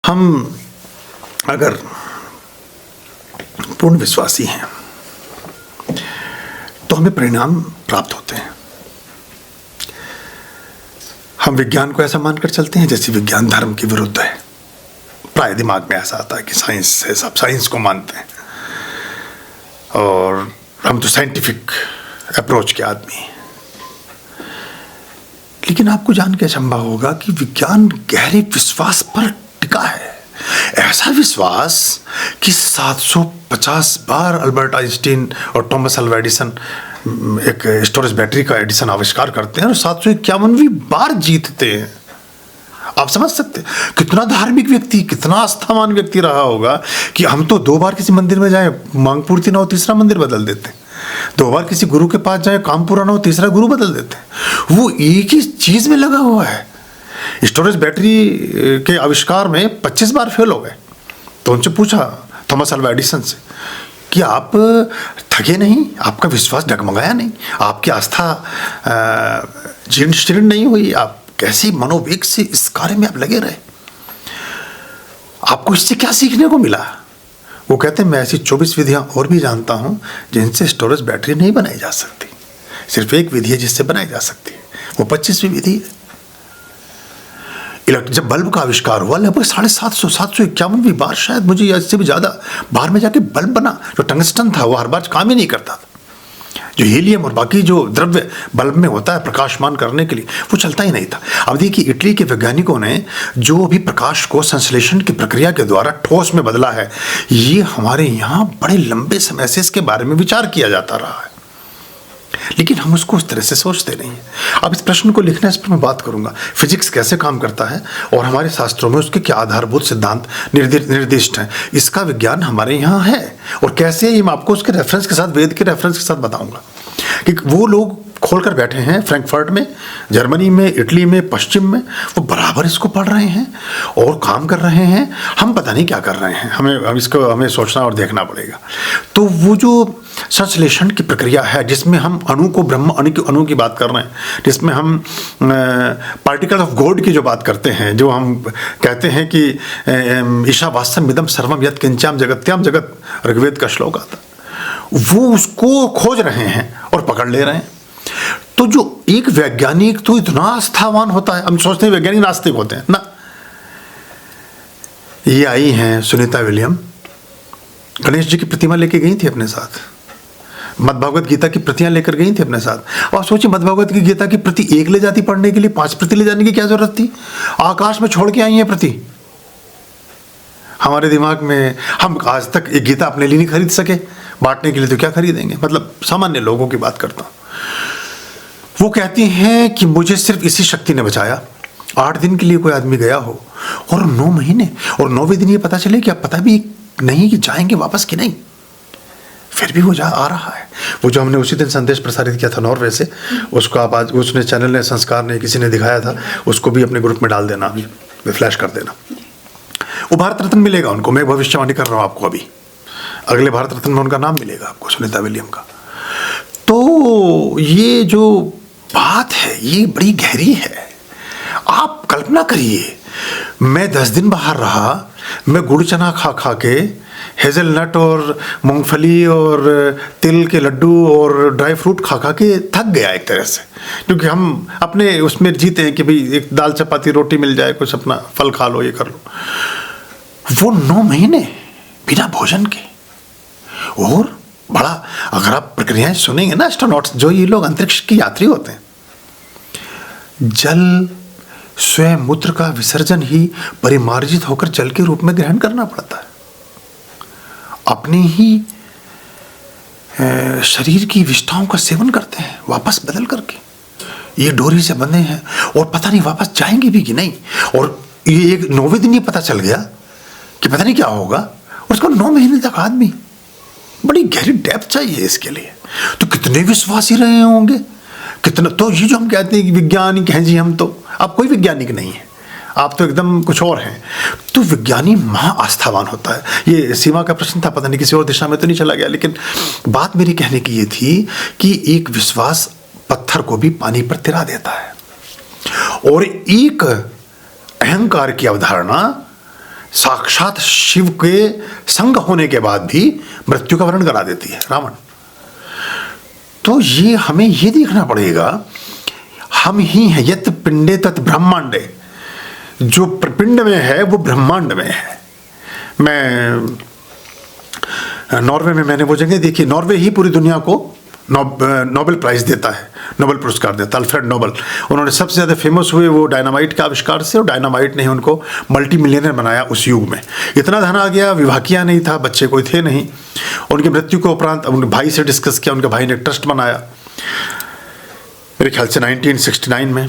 हम अगर पूर्ण विश्वासी हैं तो हमें परिणाम प्राप्त होते हैं। हम विज्ञान को ऐसा मानकर चलते हैं जैसे विज्ञान धर्म के विरुद्ध है। प्राय दिमाग में ऐसा आता है कि साइंस है, सब साइंस को मानते हैं और हम तो साइंटिफिक अप्रोच के आदमी हैं। लेकिन आपको जान के अचंभा होगा कि विज्ञान गहरे विश्वास पर टिका है। ऐसा विश्वास कि 750 बार अल्बर्ट आइंस्टीन और थॉमस अल्वा एडिसन एक स्टोरेज बैटरी का एडिसन आविष्कार करते हैं और 751वीं बार जीतते हैं। आप समझ सकते हैं कितना धार्मिक व्यक्ति, कितना आस्थावान व्यक्ति रहा होगा कि हम तो 2 बार किसी मंदिर में जाए, मांग पूर्ति ना हो, तीसरा मंदिर बदल देते हैं। 2 बार किसी गुरु के पास जाए, काम पूरा ना हो, तीसरा गुरु बदल देते हैं। वो एक ही चीज में लगा हुआ है। स्टोरेज बैटरी के आविष्कार में 25 बार फेल हो गए। तो उनसे पूछा थॉमस अल्वा एडिसन से कि आप थके नहीं, आपका विश्वास डगमगाया नहीं, आपकी आस्था जीर्ण शीर्ण नहीं हुई, आप कैसी मनोवेग से इस कार्य में आप लगे रहे, आपको इससे क्या सीखने को मिला? वो कहते हैं मैं ऐसी 24 विधियां और भी जानता हूं जिनसे स्टोरेज बैटरी नहीं बनाई जा सकती। सिर्फ एक विधि है जिससे बनाई जा सकती है, वो 25वीं विधि है। जब बल्ब का आविष्कार हुआ लगभग 750 751वीं बार, शायद मुझे इससे भी ज्यादा बार में जाके बल्ब बना। जो टंगस्टन था वो हर बार काम ही नहीं करता था। जो हीलियम और बाकी जो द्रव्य बल्ब में होता है प्रकाशमान करने के लिए, वो चलता ही नहीं था। अब देखिए इटली के वैज्ञानिकों ने जो भी प्रकाश को संश्लेषण की प्रक्रिया के द्वारा ठोस में बदला है, ये हमारे यहाँ बड़े लंबे समय से इसके बारे में विचार किया जाता रहा है, लेकिन हम उसको उस तरह से सोचते नहीं हैं। अब इस प्रश्न को लिखना, इस पर मैं बात करूंगा, फिजिक्स कैसे काम करता है और हमारे शास्त्रों में उसके क्या आधारभूत सिद्धांत निर्दिष्ट हैं, इसका विज्ञान हमारे यहाँ है और कैसे, मैं आपको उसके रेफरेंस के साथ, वेद के रेफरेंस के साथ बताऊंगा कि वो लोग खोलकर बैठे हैं फ्रैंकफर्ट में, जर्मनी में, इटली में, पश्चिम में, वो बराबर इसको पढ़ रहे हैं और काम कर रहे हैं। हम पता नहीं क्या कर रहे हैं, हमें सोचना और देखना पड़ेगा। तो वो जो संश्लेषण की प्रक्रिया है जिसमें हम अणु को ब्रह्म अणु की बात कर रहे हैं, जिसमें हम पार्टिकल ऑफ गॉड की जो बात करते हैं, जो हम कहते हैं कि ईशावास्यम इदं सर्वम यत् किंचाम जगत्याम जगत, ऋग्वेद का श्लोक आता, वो उसको खोज रहे हैं और पकड़ ले रहे हैं। तो जो एक वैज्ञानिक तो इतना आस्थावान होता है, हम सोचते हैं वैज्ञानिक नास्तिक होते हैं ना। ये आई हैं सुनीता विलियम, गणेश जी की प्रतिमा लेके गई थी अपने साथ, मद्भागवत गीता की प्रतियां लेकर गई थी अपने साथ। और सोचिए भगवत गीता की प्रति एक ले जाती पढ़ने के लिए, 5 प्रति ले जाने की क्या जरूरत थी? आकाश में छोड़ के आई है प्रति। हमारे दिमाग में, हम आज तक एक गीता अपने लिए नहीं खरीद सके, बांटने के लिए तो क्या खरीदेंगे? मतलब सामान्य लोगों की बात करता हूं। वो कहती हैं कि मुझे सिर्फ इसी शक्ति ने बचाया। 8 दिन के लिए कोई आदमी गया हो और 9 महीने और 9वें दिन ये पता चले कि अब पता भी नहीं कि जाएंगे वापस कि नहीं, फिर भी वो आ रहा है। वो जो हमने उसी दिन संदेश प्रसारित किया था नॉर्वे से, उसको आप आज उसने चैनल ने, संस्कार ने, किसी ने दिखाया था, उसको भी अपने ग्रुप में डाल देना, अभी फ्लैश कर देना। वो भारत रत्न मिलेगा उनको, मैं भविष्यवाणी कर रहा हूँ आपको, अभी अगले भारत रत्न में उनका नाम मिलेगा आपको, सुनीता विलियम का। तो ये जो बात है ये बड़ी गहरी है। आप कल्पना करिए, मैं 10 दिन बाहर रहा, मैं गुड़ चना खा के, हेजलनट और मूंगफली और तिल के लड्डू और ड्राई फ्रूट खा के थक गया एक तरह से, क्योंकि हम अपने उसमें जीते हैं कि भाई एक दाल चपाती रोटी मिल जाए, कुछ अपना फल खा लो, ये कर लो। वो 9 महीने बिना भोजन के। और बड़ा, अगर आप प्रक्रियाएं सुनेंगे ना, एस्ट्रोनॉट्स जो ये लोग अंतरिक्ष की यात्री होते हैं, जल स्वयं मूत्र का विसर्जन ही परिमार्जित होकर जल के रूप में ग्रहण करना पड़ता है। अपनी ही शरीर की विष्ठाओं का सेवन करते हैं वापस बदल करके। ये डोरी से बंधे हैं और पता नहीं वापस जाएंगे भी कि नहीं। और ये एक 9वें दिन ये पता चल गया कि पता नहीं क्या होगा, और उसको 9 महीने तक आदमी, बड़ी गहरी डेप्थ चाहिए इसके लिए। तो कितने विश्वासी रहे होंगे, कितना। तो ये जो हम कहते हैं कि वैज्ञानिक हैं जी, हम तो, आप कोई वैज्ञानिक नहीं है, आप तो एकदम कुछ और हैं। तो विज्ञानी महा आस्थावान होता है। ये सीमा का प्रश्न था, पता नहीं किसी और दिशा में तो नहीं चला गया, लेकिन बात मेरी कहने की ये थी कि एक विश्वास पत्थर को भी पानी पर तिरा देता है, और एक अहंकार की अवधारणा साक्षात शिव के संग होने के बाद भी मृत्यु का वर्णन करा देती है रावण। तो ये हमें ये देखना पड़ेगा, हम ही हैं, यत पिंडे तत् ब्रह्मांडे, जो पिंड में है वो ब्रह्मांड में है। मैं नॉर्वे में मैंने वो जगह देखी, नॉर्वे ही पूरी दुनिया को नोबेल प्राइज देता है, नोबेल पुरस्कार देता है, अल्फ्रेड नोबेल। उन्होंने सबसे ज़्यादा फेमस हुए वो डायनामाइट के आविष्कार से, और डायनामाइट ने ही उनको मल्टी मिलियनर बनाया उस युग में। इतना धन आ गया, विवाह किया नहीं था, बच्चे कोई थे नहीं। उनकी मृत्यु के उपरांत उनके भाई से डिस्कस किया, उनके भाई ने ट्रस्ट बनाया मेरे ख्याल से 1969 में,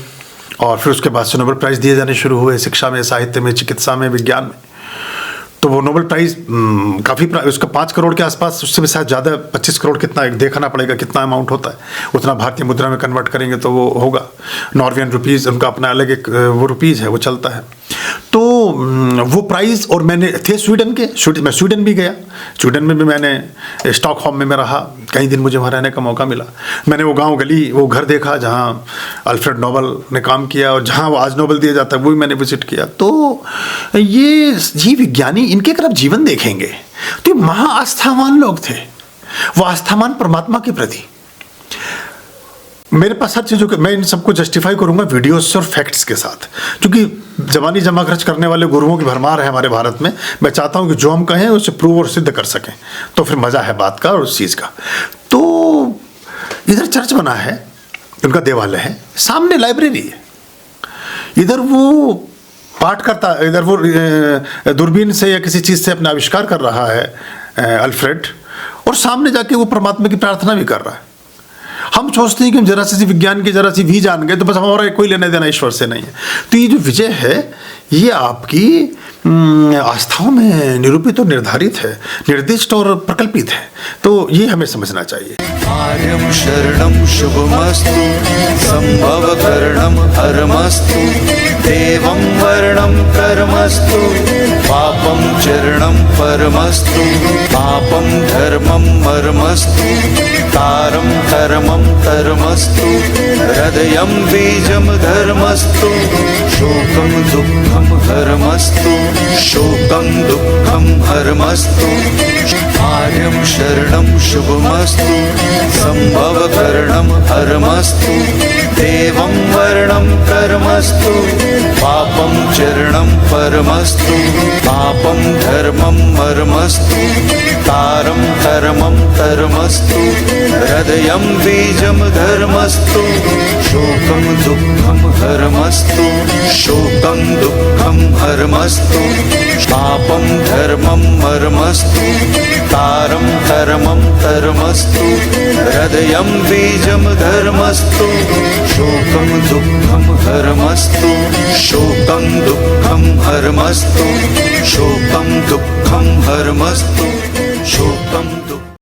और फिर उसके बाद से नोबेल प्राइज़ दिए जाने शुरू हुए शिक्षा में, साहित्य में, चिकित्सा में, विज्ञान में। तो वो नोबेल प्राइज़ काफ़ी, उसका 5 करोड़ के आसपास, उससे भी शायद ज़्यादा, 25 करोड़ कितना, देखना पड़ेगा कितना अमाउंट होता है, उतना भारतीय मुद्रा में कन्वर्ट करेंगे तो वो होगा। नॉर्वेजियन रुपीज़, उनका अपना अलग एक वो रुपीज़ है, वो चलता है। तो वो प्राइज़, और मैंने थे स्वीडन के, मैं स्वीडन भी गया, स्वीडन में भी मैंने स्टॉकहोम में मैं रहा, कई दिन मुझे वहाँ रहने का मौका मिला। मैंने वो गांव गली, वो घर देखा जहाँ अल्फ्रेड नोबेल ने काम किया, और जहाँ वो आज नोबेल दिया जाता है वो भी मैंने विजिट किया। तो ये विज्ञानी, इनके अगर आप जीवन देखेंगे तो ये महाआस्थावान लोग थे, वो आस्थावान परमात्मा के प्रति। मेरे पास हर चीज़ों के, मैं इन सबको जस्टिफाई करूंगा वीडियोस से और फैक्ट्स के साथ, क्योंकि जवानी जमा खर्च करने वाले गुरुओं की भरमार है हमारे भारत में। मैं चाहता हूं कि जो हम कहें उसे प्रूव और सिद्ध कर सकें, तो फिर मज़ा है बात का और उस चीज़ का। तो इधर चर्च बना है, उनका देवालय है, सामने लाइब्रेरी है, इधर वो पाठ करता है, इधर वो दूरबीन से या किसी चीज़ से अपना आविष्कार कर रहा है अल्फ्रेड, और सामने जाके वो परमात्मा की प्रार्थना भी कर रहा है। हम सोचते हैं कि हम जरा सी विज्ञान की जरा सी भी जान गए तो बस हमारा कोई लेना देना ईश्वर से नहीं है। तो ये जो विजय है ये आपकी आस्थाओं में निरूपित और निर्धारित है, निर्दिष्ट और प्रकल्पित है। तो ये हमें समझना चाहिए। आर्यं शरणं शुभमस्तु, संभवकरणं हरमस्तु, देवं वर्णं कर्मस्तु, पापं चरणं परमस्तु, पापं धर्मं मर्मस्तु, तारं कर्मं कर्मस्तु, हृदयं बीजं धर्मस्तु, शोकं दुःखं हरमस्तु, शोकं दुःखं हरमस्तु। आर्यं शरणं शुभमस्तु, संभवकरणं हरमस्तु, देवं वर्णं कर्मस्तु, पापं चरणं परमस्तु, पापं धर्मं मर्मस्तु, तारं कर्मं कर्मस्तु, हृदयं बीजं धर्मस्तु, शोकं दुःखं हरमस्तु, शोकं दुःखं हरमस्तु, पापं धर्मं मर्मस्तु, तारं कर्मं कर्मस्तु, हृदयं बीजं धर्मस्तु, शोकं दुःखं हरमस्तु, शोकं दुःखं हरमस्तु, शोकं दुःखं हरमस्तु, शोकं